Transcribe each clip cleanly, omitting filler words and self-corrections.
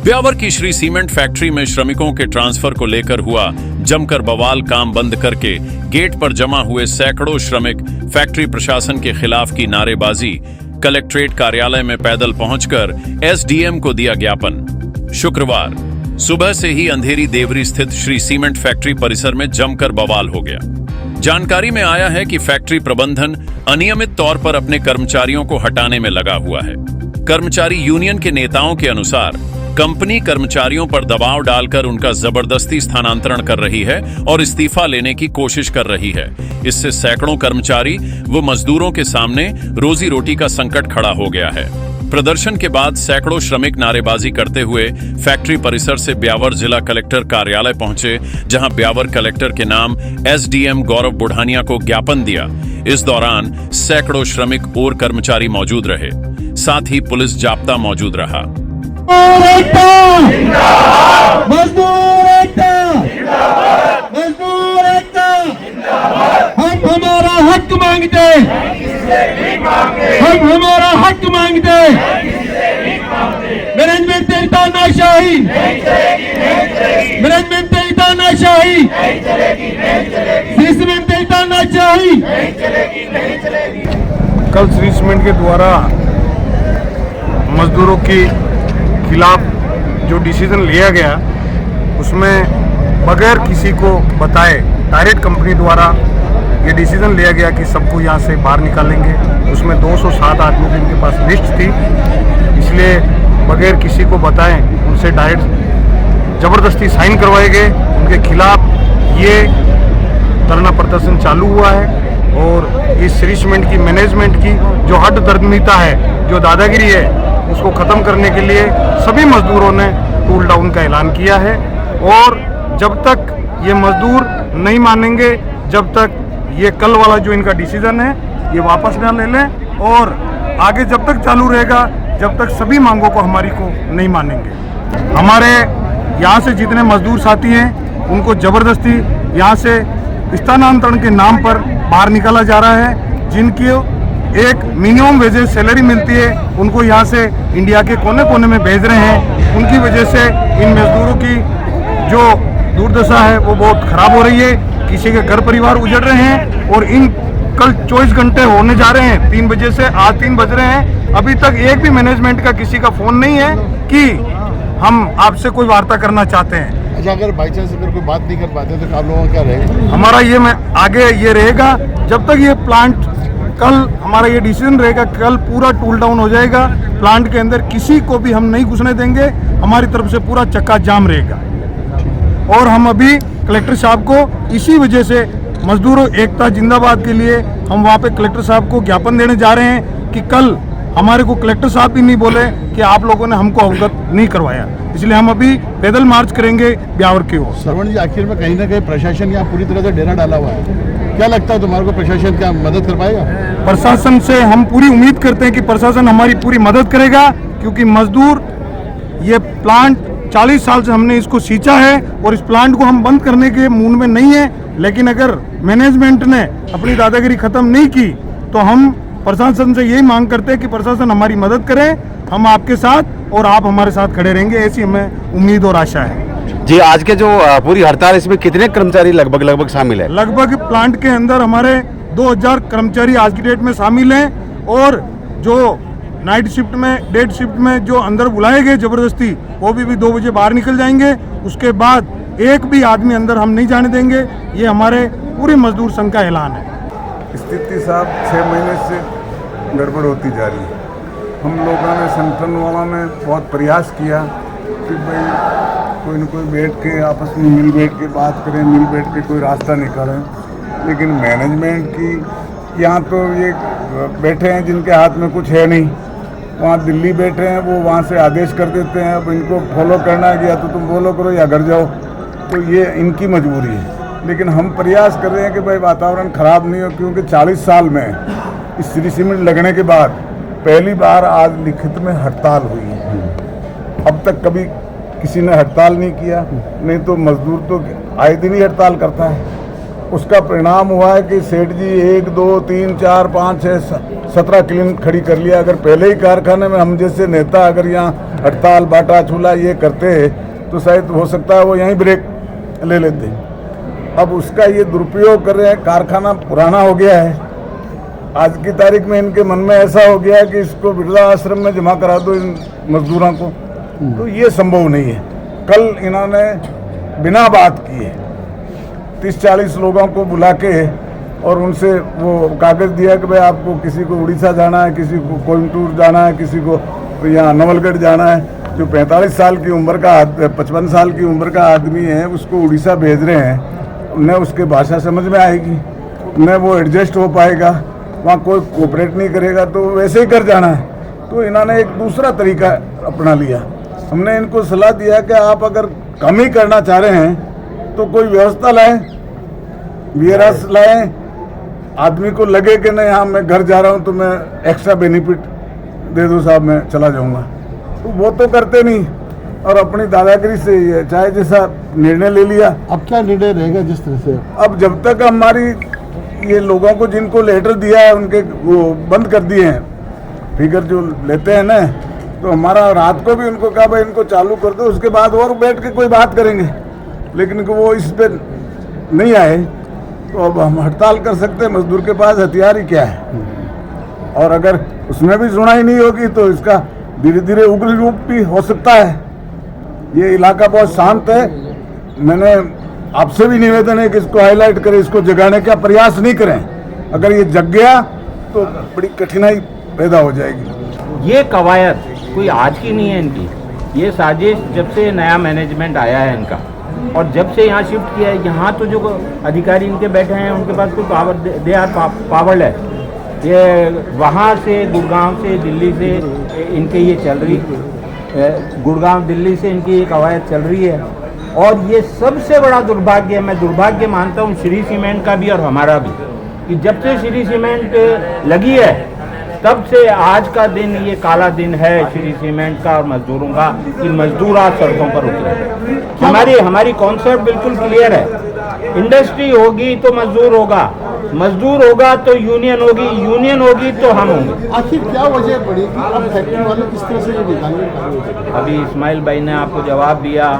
ब्यावर की Shri cement factory में श्रमिकों के ट्रांसफर को लेकर हुआ जमकर बवाल। काम बंद करके गेट पर जमा हुए सैकड़ों श्रमिक फैक्ट्री प्रशासन के खिलाफ की नारेबाजी। कलेक्ट्रेट कार्यालय में पैदल पहुंचकर एसडीएम को दिया ज्ञापन। शुक्रवार सुबह से ही अंधेरी देवरी स्थित श्री सीमेंट फैक्ट्री परिसर में जमकर बवाल हो गया। जानकारी में आया है कि फैक्ट्री प्रबंधन अनियमित तौर पर अपने कर्मचारियों को हटाने में लगा हुआ है। कर्मचारी यूनियन के नेताओं के अनुसार कंपनी कर्मचारियों पर दबाव डालकर उनका जबरदस्ती स्थानांतरण कर रही है और इस्तीफा लेने की कोशिश कर रही है। इससे सैकड़ों कर्मचारी व मजदूरों के सामने रोजी रोटी का संकट खड़ा हो गया है। प्रदर्शन के बाद सैकड़ों श्रमिक नारेबाजी करते हुए फैक्ट्री परिसर से ब्यावर जिला कलेक्टर कार्यालय पहुंचे, जहां ब्यावर कलेक्टर के नाम एसडीएम गौरव बुढ़ानिया को ज्ञापन दिया। इस दौरान सैकड़ों श्रमिक और कर्मचारी मौजूद रहे, साथ ही पुलिस जाप्ता मौजूद रहा। मजदूर एकता, हम हमारा हक मांगते, हम हमारा हक मांगते। मैनेजमेंट तेरी तानाशाही, मैनेजमेंट तेरी तानाशाही, सीमेंट तेरी तानाशाही। कल श्री सीमेंट के द्वारा मजदूरों की खिलाफ जो डिसीजन लिया गया, उसमें बगैर किसी को बताए डायरेक्ट कंपनी द्वारा ये डिसीजन लिया गया कि सबको यहाँ से बाहर निकालेंगे। उसमें 207 आदमी जिनके पास लिस्ट थी, इसलिए बगैर किसी को बताएं उनसे डायरेक्ट ज़बरदस्ती साइन करवाए गए। उनके खिलाफ ये धरना प्रदर्शन चालू हुआ है और इस श्री सीमेंट की मैनेजमेंट की जो हठधर्मिता है, जो दादागिरी है, उसको ख़त्म करने के लिए सभी मजदूरों ने टूल डाउन का ऐलान किया है। और जब तक ये मजदूर नहीं मानेंगे, जब तक ये कल वाला जो इनका डिसीजन है ये वापस ना ले लें, और आगे जब तक चालू रहेगा, जब तक सभी मांगों को हमारी को नहीं मानेंगे। हमारे यहाँ से जितने मजदूर साथी हैं उनको ज़बरदस्ती यहाँ से स्थानांतरण के नाम पर बाहर निकाला जा रहा है। जिनकी एक मिनिमम वेजेस सैलरी मिलती है, उनको यहाँ से इंडिया के कोने कोने में भेज रहे हैं। उनकी वजह से इन मजदूरों की जो दुर्दशा है वो बहुत ख़राब हो रही है। किसी के घर परिवार उजड़ रहे हैं और इन कल 24 घंटे होने जा रहे हैं, 3 बजे से आज 3 बज रहे हैं, अभी तक एक भी मैनेजमेंट का किसी का फ़ोन नहीं है कि हम आपसे कोई वार्ता करना चाहते हैं। अच्छा, अगर बाई चांस अगर कोई बात नहीं कर पाते तो आप लोगों का क्या रहेगा? हमारा ये आगे ये रहेगा, जब तक ये प्लांट, कल हमारा ये डिसीजन रहेगा, कल पूरा टूल डाउन हो जाएगा। प्लांट के अंदर किसी को भी हम नहीं घुसने देंगे, हमारी तरफ से पूरा चक्का जाम रहेगा। और हम अभी कलेक्टर साहब को इसी वजह से मजदूरों एकता जिंदाबाद के लिए हम वहाँ पे कलेक्टर साहब को ज्ञापन देने जा रहे हैं कि कल हमारे को कलेक्टर साहब भी नहीं बोले कि आप लोगों ने हमको अवगत नहीं करवाया। इसलिए हम अभी पैदल मार्च करेंगे ब्यावर की ओर। श्रवण जी, आखिर में कहीं ना कहीं प्रशासन यहाँ पूरी तरह से डेरा डाला हुआ है, क्या लगता है तुम्हारे को प्रशासन क्या मदद कर पाएगा? प्रशासन से हम पूरी उम्मीद करते हैं कि प्रशासन हमारी पूरी मदद करेगा, क्योंकि मजदूर ये प्लांट 40 साल से हमने इसको सींचा है और इस प्लांट को हम बंद करने के मूड में नहीं है। लेकिन अगर मैनेजमेंट ने अपनी दादागिरी खत्म नहीं की तो हम प्रशासन से यही मांग करते हैं कि प्रशासन हमारी मदद करे। हम आपके साथ और आप हमारे साथ खड़े रहेंगे, ऐसी हमें उम्मीद और आशा है। जी, आज के जो पूरी हड़ताल, इसमें कितने कर्मचारी लगभग शामिल है? लगभग प्लांट के अंदर हमारे 2000 कर्मचारी आज की डेट में शामिल हैं। और जो नाइट शिफ्ट में, डे शिफ्ट में जो अंदर बुलाए गए ज़बरदस्ती, वो भी 2 बजे बाहर निकल जाएंगे। उसके बाद एक भी आदमी अंदर हम नहीं जाने देंगे। ये हमारे पूरे मजदूर संघ का ऐलान है। स्थिति साहब 6 महीने से गड़बड़ होती जा रही है। हम लोगों ने, संगठन वालों ने बहुत प्रयास किया कि भाई कोई न कोई बैठ के आपस में मिल बैठ के बात करें, मिल बैठ के कोई रास्ता निकालें। लेकिन मैनेजमेंट की यहाँ तो ये बैठे हैं जिनके हाथ में कुछ है नहीं, वहाँ दिल्ली बैठे हैं, वो वहाँ से आदेश कर देते हैं। अब इनको फॉलो करना है, या तो तुम फॉलो करो या घर जाओ, तो ये इनकी मजबूरी है। लेकिन हम प्रयास कर रहे हैं कि भाई वातावरण ख़राब नहीं हो, क्योंकि 40 साल में इस श्री सीमेंट लगने के बाद पहली बार आज लिखित में हड़ताल हुई है। अब तक कभी किसी ने हड़ताल नहीं किया, नहीं तो मजदूर तो आए दिन ही हड़ताल करता है। उसका परिणाम हुआ है कि सेठ जी 1, 2, 3, 4, 5, 6, 17 क्लीन खड़ी कर लिया। अगर पहले ही कारखाने में हम जैसे नेता अगर यहाँ हड़ताल बाटा चूल्हा ये करते तो शायद हो सकता है वो यहीं ब्रेक ले लेते। अब उसका ये दुरुपयोग कर रहे हैं। कारखाना पुराना हो गया है, आज की तारीख में इनके मन में ऐसा हो गया है कि इसको वृद्धा आश्रम में जमा करा दो इन मजदूरों को, तो ये संभव नहीं है। कल इन्होंने बिना बात किए 30-40 लोगों को बुला के और उनसे वो कागज़ दिया कि भाई आपको किसी को उड़ीसा जाना है, किसी को कोयम्बटूर जाना है, किसी को यहाँ नवलगढ़ जाना है। जो 45 साल की उम्र का 55 साल की उम्र का आदमी है उसको उड़ीसा भेज रहे हैं, न उसके भाषा समझ में आएगी, न वो एडजस्ट हो पाएगा, वहाँ कोई कोऑपरेट नहीं करेगा, तो वैसे ही कर जाना है। तो इन्होंने एक दूसरा तरीका अपना लिया। हमने इनको सलाह दिया कि आप अगर कम ही करना चाह रहे हैं तो कोई व्यवस्था लाएं, वीआरएस लाएं, आदमी को लगे कि नहीं हाँ मैं घर जा रहा हूँ तो मैं एक्स्ट्रा बेनिफिट दे दो साहब, मैं चला जाऊँगा। तो वो तो करते नहीं और अपनी दादागिरी से ये चाहे जैसा निर्णय ले लिया। अब क्या निर्णय रहेगा जिस तरह से? अब जब तक हमारी ये लोगों को जिनको लेटर दिया है उनके वो बंद कर दिए हैं, फिगर जो लेते हैं ना, तो हमारा रात को भी उनको कहा भाई इनको चालू कर दो, उसके बाद और बैठ के कोई बात करेंगे। लेकिन वो इस पे नहीं आए तो अब हम हड़ताल कर सकते हैं। मजदूर के पास हथियार ही क्या है, और अगर उसमें भी सुनाई नहीं होगी तो इसका धीरे धीरे उग्र रूप भी हो सकता है। ये इलाका बहुत शांत है। मैंने आपसे भी निवेदन है कि इसको हाईलाइट करें, इसको जगाने का प्रयास नहीं करें। अगर ये जग गया तो बड़ी कठिनाई पैदा हो जाएगी। ये कवायद कोई आज की नहीं है इनकी, ये साजिश जब से नया मैनेजमेंट आया है इनका, और जब से यहाँ शिफ्ट किया है, यहाँ तो जो अधिकारी इनके बैठे हैं उनके पास कोई पावर, दे आर पावरलेस। ये वहाँ से गुड़गांव से दिल्ली से इनके ये चल रही, गुड़गांव दिल्ली से इनकी ये कवायद चल रही है। और ये सबसे बड़ा दुर्भाग्य, मैं दुर्भाग्य मानता हूँ श्री सीमेंट का भी और हमारा भी, कि जब से श्री सीमेंट लगी है तब से आज का दिन ये काला दिन है श्री सीमेंट का और मजदूरों का, कि मजदूर आज सड़कों पर उतरे। हमारी कॉन्सेप्ट बिल्कुल क्लियर है। इंडस्ट्री होगी तो मजदूर होगा, मजदूर होगा तो यूनियन होगी, यूनियन होगी तो हम होंगे। आखिर क्या वजह पड़ी कि अब फैक्ट्री वाले किस तरह से ये निकालेंगे? अभी इस्माइल भाई ने आपको जवाब दिया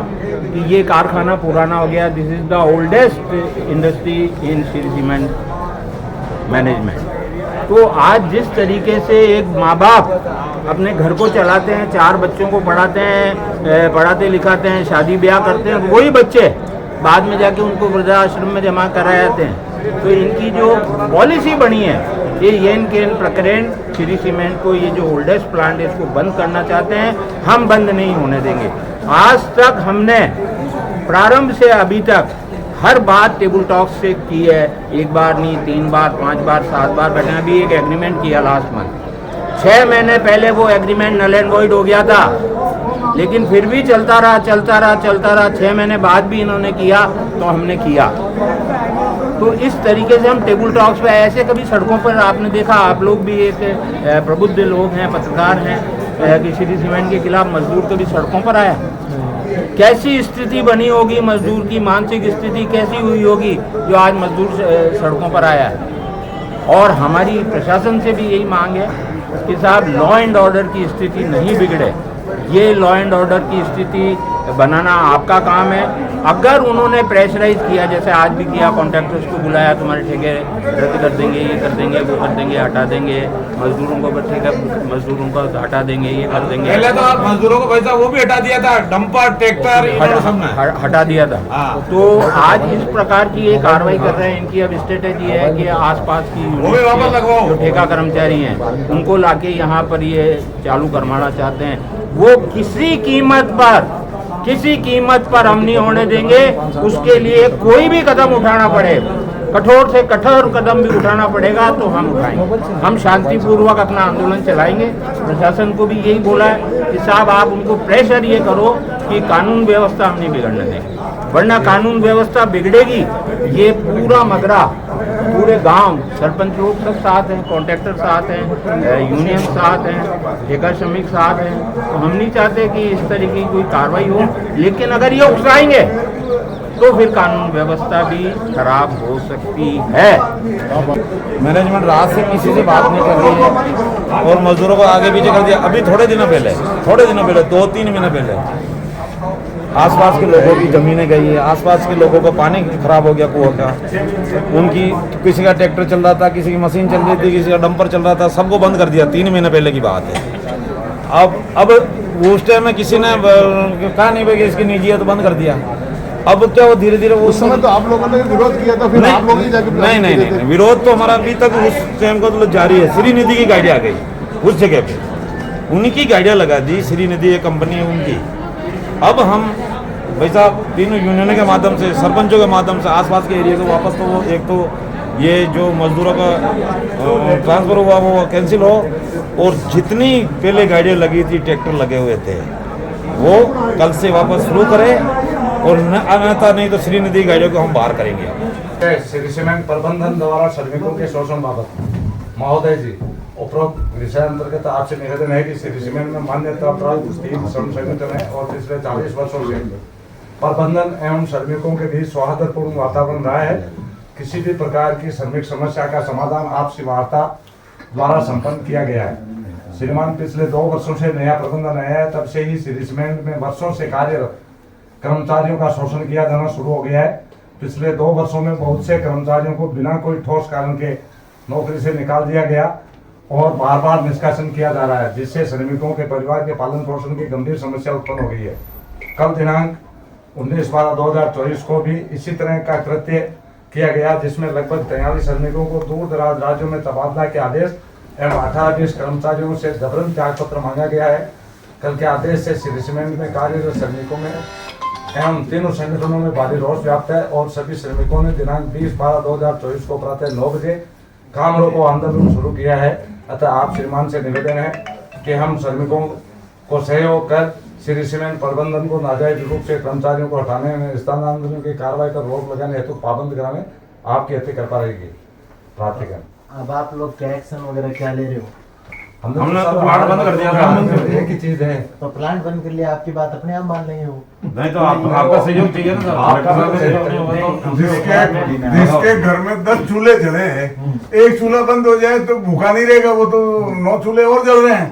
कि ये कारखाना पुराना हो गया। This is the oldest industry in Shri cement management. तो आज जिस तरीके से एक माँ बाप अपने घर को चलाते हैं, 4 बच्चों को पढ़ाते हैं, पढ़ाते लिखाते हैं, शादी ब्याह करते हैं, वही बच्चे बाद में जाके उनको वृद्धाश्रम में जमा कराए जाते हैं। तो इनकी जो पॉलिसी बनी है ये इनके प्रकरण श्री सीमेंट को, ये जो ओल्डेस्ट प्लांट है इसको बंद करना चाहते हैं। हम बंद नहीं होने देंगे। आज तक हमने प्रारंभ से अभी तक हर बात टेबल टॉक से की है, 1 बार नहीं, 3 बार, 5 बार, 7 बार बैठे। अभी एक एग्रीमेंट किया लास्ट मंथ, 6 महीने पहले वो एग्रीमेंट नल एंड वॉइड हो गया था, लेकिन फिर भी चलता रहा 6 महीने बाद भी इन्होंने किया तो हमने किया। तो इस तरीके से हम टेबल टॉक्स पे ऐसे कभी सड़कों पर आपने देखा, आप लोग भी एक प्रबुद्ध लोग हैं, पत्रकार हैं, कि श्री सीमेंट के खिलाफ मजदूर कभी सड़कों पर आया? कैसी स्थिति बनी होगी मजदूर की, मानसिक स्थिति कैसी हुई होगी जो आज मजदूर सड़कों पर आया है। और हमारी प्रशासन से भी यही मांग है कि साहब लॉ एंड ऑर्डर की स्थिति नहीं बिगड़े। ये लॉ एंड ऑर्डर की स्थिति बनाना आपका काम है। अगर उन्होंने प्रेशराइज किया, जैसे आज भी किया, कॉन्ट्रैक्टर्स को बुलाया, तुम्हारे ठेके रद्द कर देंगे, ये कर देंगे, वो कर देंगे, हटा देंगे, मजदूरों को ठेका मजदूरों को हटा देंगे, ये कर देंगे। पहले तो आप मजदूरों को पैसा वो भी हटा दिया था, डंपर ट्रैक्टर हटा दिया था। तो आज इस प्रकार की ये कार्रवाई कर रहे हैं। इनकी अब स्ट्रेटेजी है कि आसपास की जो ठेका कर्मचारी हैं उनको लाके यहाँ पर ये चालू करवाना चाहते हैं। वो किसी कीमत पर हम नहीं होने देंगे। उसके लिए कोई भी कदम उठाना पड़े, कठोर से कठोर कदम भी उठाना पड़ेगा तो हम उठाएंगे। हम शांतिपूर्वक अपना आंदोलन चलाएंगे। प्रशासन को भी यही बोला है कि साहब आप उनको प्रेशर ये करो कि कानून व्यवस्था हम नहीं बिगड़ने देंगे, वरना कानून व्यवस्था बिगड़ेगी। ये पूरा मगरा, पूरे गांव, सरपंच लोग सब साथ हैं, कॉन्ट्रैक्टर साथ हैं, यूनियन साथ हैं, ठेका श्रमिक साथ हैं। तो हम नहीं चाहते कि इस तरह की कोई कार्रवाई हो, लेकिन अगर ये उकसाएंगे तो फिर कानून व्यवस्था भी खराब हो सकती है। मैनेजमेंट रात से किसी से बात नहीं कर रही है और मजदूरों को आगे पीछे कर दिया। अभी थोड़े दिनों पहले 2-3 महीने पहले आसपास के लोगों की ज़मीनें गई है, आसपास के लोगों को पानी खराब हो गया कुओं का, उनकी किसी का ट्रैक्टर चल रहा था, किसी की मशीन चल रही थी, किसी का डंपर चल रहा था, सबको बंद कर दिया। 3 महीने पहले की बात है। अब उस टाइम में किसी ने कहा नहीं भाई कि इसकी निजी है तो बंद कर दिया। अब क्या वो धीरे धीरे उस समय तो आप लोगों ने विरोध किया था, फिर आप लोग ही जाके नहीं, विरोध तो हमारा अभी तक उस टाइम का तो जारी है। श्रीनिधि की गाड़ियाँ आ गई उस जगह पे, उन्हीं गाड़ियाँ लगा दी। श्रीनिधि एक कंपनी है उनकी। अब हम भाई साहब तीनों यूनियनों के माध्यम से, सरपंचों के माध्यम से आसपास के एरिया को वापस, तो वो एक तो ये जो मजदूरों का ट्रांसफ़र हुआ वो कैंसिल हो, और जितनी पहले गाड़ियाँ लगी थी, ट्रैक्टर लगे हुए थे, वो कल से वापस शुरू करें, और अन्यथा नहीं तो श्रीनिधि गाड़ियों को हम बाहर करेंगे। श्री सीमेंट प्रबंधन द्वारा श्रमिकों के शोषण बाबत महोदय जी, उपरोक्त विषय अंतर्गत आपसे निवेदन है कि श्री सीमेंट में मान्यता प्राप्त 3 श्रम संगठन है और पिछले 40 वर्षों से प्रबंधन एवं श्रमिकों के बीच सौहार्दपूर्ण वातावरण रहा है। किसी भी प्रकार की श्रमिक समस्या का समाधान आपसी वार्ता द्वारा संपन्न किया गया है। श्रीमान, पिछले 2 वर्षों से नया प्रबंधन आया है, तब से ही श्री सीमेंट में वर्षों से कार्यरत कर्मचारियों का शोषण किया जाना शुरू हो गया है। पिछले 2 वर्षों में बहुत से कर्मचारियों को बिना कोई ठोस कारण के नौकरी से निकाल दिया गया और बार बार निष्कासन किया जा रहा है, जिससे श्रमिकों के परिवार के पालन पोषण की गंभीर समस्या उत्पन्न हो गई है। कल दिनांक 19/12/2024 को भी इसी तरह का कृत्य किया गया, जिसमें लगभग 43 श्रमिकों को दूर दराज राज्यों में तबादला के आदेश एवं 18-20 कर्मचारियों से जबरन त्याग पत्र मांगा गया है। कल के आदेश से श्री सीमेंट में कार्यरत श्रमिकों में एवं तीनों संगठनों में भारी रोष व्याप्त है और सभी श्रमिकों ने दिनांक 20/12/2024 को प्रातः 9 बजे काम रोको आंदोलन शुरू किया है। अतः आप श्रीमान से निवेदन है कि हम श्रमिकों को सहयोग कर श्री सीमेंट प्रबंधन को नाजायज रूप से कर्मचारियों को हटाने में स्थानांतरण की कार्रवाई पर रोक लगाने हेतु पाबंद कराने आपकी अति कृपा रहेगी। प्रार्थना। अब आप लोग क्या एक्शन वगैरह क्या ले रहे हो? हमने तो प्लांट बंद कर दिया था। एक ही चीज है, तो प्लांट बंद कर लिया, आपकी बात अपने आप मान रहे हो? नहीं तो आपका सहयोग चाहिए ना सर। जिसके घर में 10 चूल्हे जले हैं, एक चूल्हा बंद हो जाए तो भूखा नहीं रहेगा, वो तो 9 चूल्हे और जल रहे हैं,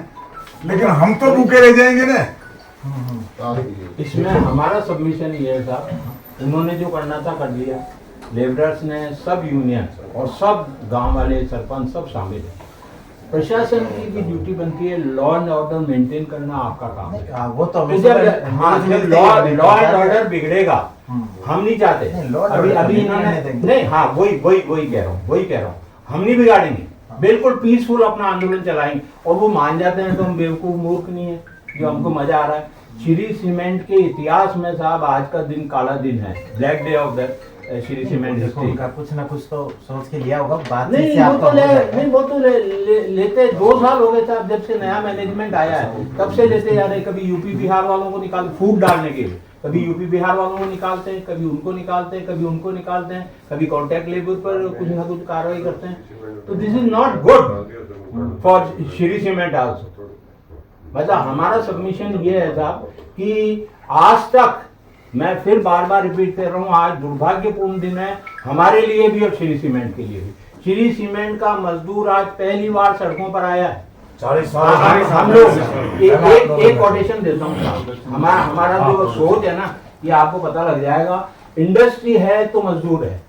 लेकिन हम तो भूखे रह जाएंगे ना। इसमें हमारा सबमिशन ये था, उन्होंने जो करना था कर दिया। लेबरर्स ने, सब यूनियन और सब गांव वाले सरपंच सब शामिल हैं। प्रशासन की भी ड्यूटी बनती है लॉ एंड ऑर्डर मेंटेन करना, आपका काम है। वो तो जब लॉ एंड ऑर्डर बिगड़ेगा, हम नहीं चाहते। अभी इन्होंने नहीं, हाँ वही कह रहा हूँ, हम नहीं बिगाड़ेंगे, बिल्कुल पीसफुल अपना आंदोलन चलाएंगे। और वो मान जाते हैं तो हम बेवकूफ मूर्ख नहीं है, जो हमको मजा आ रहा है। श्री सीमेंट के इतिहास में साहब आज का दिन काला दिन है, black day of the Shri cement history का। कुछ ना कुछ तो सोच के लिया होगा बात। नहीं वो तो लेते 2 साल हो गए साहब, जब से नया मैनेजमेंट आया है तब से लेते जा रहे। कभी यूपी बिहार वालों को निकाल फूड डालने के लिए, कभी यूपी बिहार वालों को निकालते हैं, कभी उनको निकालते हैं, कभी उनको निकालते हैं, कभी कॉन्ट्रैक्ट लेबर पर कुछ ना कुछ कार्रवाई करते हैं। तो this is not good for Shri cement also. मतलब हमारा सबमिशन ये है साहब कि आज तक, मैं फिर बार बार रिपीट कर रहा हूँ, आज दुर्भाग्यपूर्ण दिन है हमारे लिए भी और श्री सीमेंट के लिए भी। श्री सीमेंट का मजदूर आज पहली बार सड़कों पर आया है। 40 साल हम लोग एक कोटेशन देता हूँ, हमारा जो सोच है ना, ये आपको पता लग जाएगा। इंडस्ट्री है तो मजदूर है,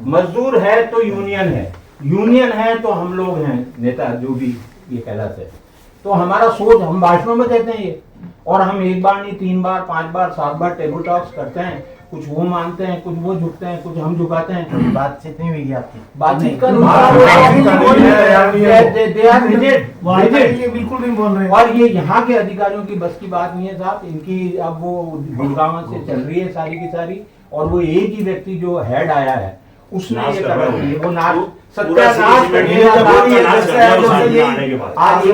मजदूर है तो यूनियन है, यूनियन है तो हम लोग हैं नेता, जो भी ये कहलाते हैं। तो हमारा सोच, हम भाषणों में कहते हैं ये, और हम 1 बार नहीं 3 बार 5 बार 7 बार टेबल टॉक्स करते हैं। कुछ वो मानते हैं, कुछ वो झुकते हैं, कुछ हम झुकाते हैं। बातचीत नहीं हुई आपकी? बातचीत कर बिल्कुल नहीं बोल रहे। और ये यहाँ के अधिकारियों की बस की बात नहीं है साहब। इनकी अब वो गुड़गांव से चल रही है सारी की सारी, और वो एक ही व्यक्ति जो हेड आया है उसने ये कर रही है, वो नाच सत्यानाश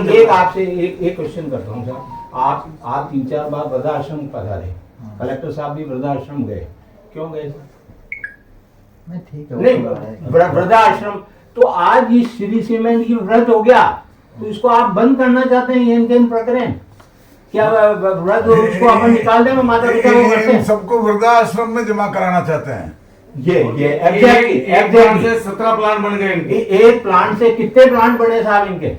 एक आपसे एक क्वेश्चन करता हूँ सर। आप 3-4 बार वृद्धाश्रम पधारे, कलेक्टर साहब भी वृद्धाश्रम गए, क्यों गए सर? नहीं वृद्धाश्रम तो आज इस श्री सीमेंट की व्रत हो गया, तो इसको आप बंद करना चाहते हैं, ये प्रकरण क्या वृद्ध उसको अपन निकाल दें, माता पिता को करते हैं? सबको वृद्धाश्रम में जमा कराना चाहते हैं। ये एग्जैक्टली 17 प्लान बन गए इनके। एक प्लांट से कितने प्लांट बने साहब इनके?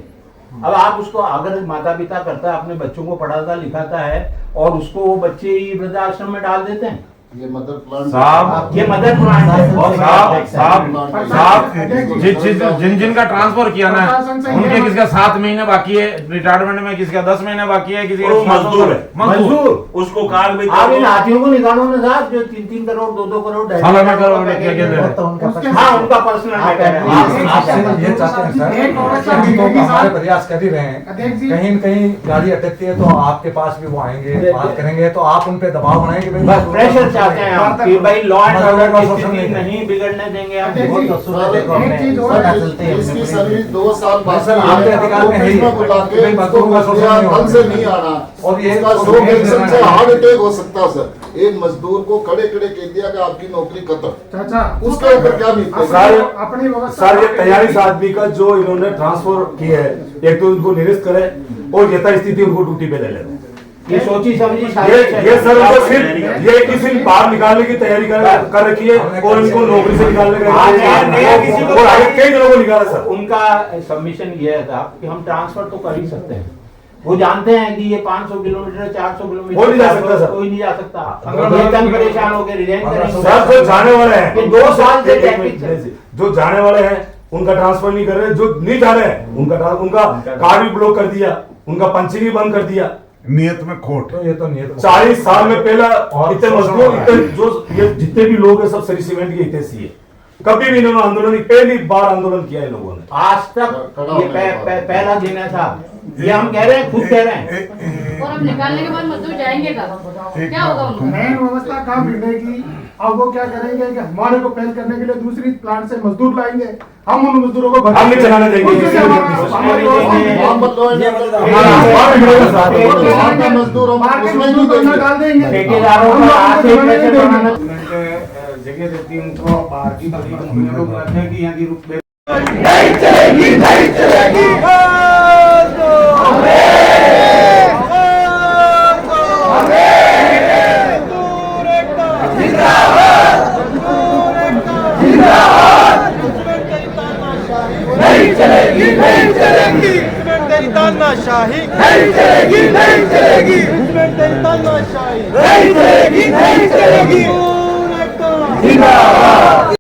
अब आप उसको अगर माता पिता करता है, अपने बच्चों को पढ़ाता लिखाता है और उसको वो बच्चे ही वृद्धाश्रम में डाल देते हैं। ये मदर प्लांट साहब ये मदर प्लांट है। साहब जिन जिनका ट्रांसफर किया ना, उनके किसका 7 महीने बाकी है रिटायरमेंट में, किसका 10 महीने बाकी है, किसी का मजदूर है। मजदूर उसको कार्ड में आप इन हाथियों को निकालो ना साहब, जो 3-3 करोड़ 2-2 करोड़ साला में करोड़ क्या क्या वो तो उनका हाँ उनका पर्सनल मैटर है। ये चाहते हैं सर, हम तो हमारे प्रयास कर ही रहे हैं, कहीं न कहीं गाड़ी अटकती है तो आपके पास भी वो आएंगे, बात करेंगे, तो आप उन पे दबाव बनाएंगे। बस प्रेशर चाहते हैं हम कि भाई लॉ एंड ऑर्डर की स्थिति नहीं बिगड़ने देंगे हम। इसकी सर्विस 2 साल बाद सर, आपके अधिकार में है ही। बुला के भाई, मजदूरों का शोषण नहीं होगा। ढंग से नहीं आना और ये इसका स्ट्रोक एक्शन से हार्ट अटैक हो सकता है सर। एक मजदूर को खड़े खड़े कह दिया कि आपकी नौकरी खत्म, चाचा उसके ऊपर क्या बीतती है? सर, ये 43 आदमी का जो इन्होंने ट्रांसफर किया है, एक तो उनको निरस्त करे और यथास्थिति उनको ड्यूटी पे ले लेना। ये सोची समझी ये सर उनको सिर्फ ये किसी बाहर निकालने की तैयारी कर रखी है और इनको नौकरी से निकालने किसी को और आगे कई जनों को निकाला सर। उनका सबमिशन ये था कि हम ट्रांसफर तो कर ही सकते हैं। वो जानते हैं कि ये 500 किलोमीटर 400 किलोमीटर कोई नहीं जा सकता सर। कोई नहीं जा सकता। वेतन परेशान होकर रिजाइन करेंगे सर, जो जाने वाले हैं ये 2 साल से जो जाने वाले हैं उनका ट्रांसफर नहीं कर रहे, जो नहीं जा रहे हैं उनका कार्ड भी ब्लॉक कर दिया, उनका पंचिंग भी बंद कर दिया। नियत में खोट। तो ये तो नियत 40 साल में पहला इतने मजदूर जो ये जितने भी लोग हैं सब सरी सीमेंट के हितैषी है। कभी भी इन्होंने आंदोलन, पहली बार आंदोलन किया है लोगों ने। आज तक ये पहला दिन है साहब, ये हम कह रहे हैं, खुद कह रहे हैं। और अब निकालने के बाद मजदूर जाएंगे कब? क्या होगा उनको? नई व्यवस्था कहाँ मिलेगी? अब वो क्या करेंगे कि हमारे को फेल करने के लिए दूसरी प्लांट से मजदूर लाएंगे, हम उन मजदूरों को हम नहीं चलाने देंगे। उससे क्या हमारा- मजदूर मार्केट मजदूर को अंदर डाल देंगे। ठेकेदारों का आज से पैसे बढ़ाना। जगह देती है उनको, बाहर की बड़ी कंपनियों को रखने की यहाँ की रुक नहीं चलेगी, नहीं चलेगी, तेरी तानाशाही नहीं चलेगी, नहीं चलेगी, तेरी तानाशाही नहीं चलेगी, नहीं चलेगी।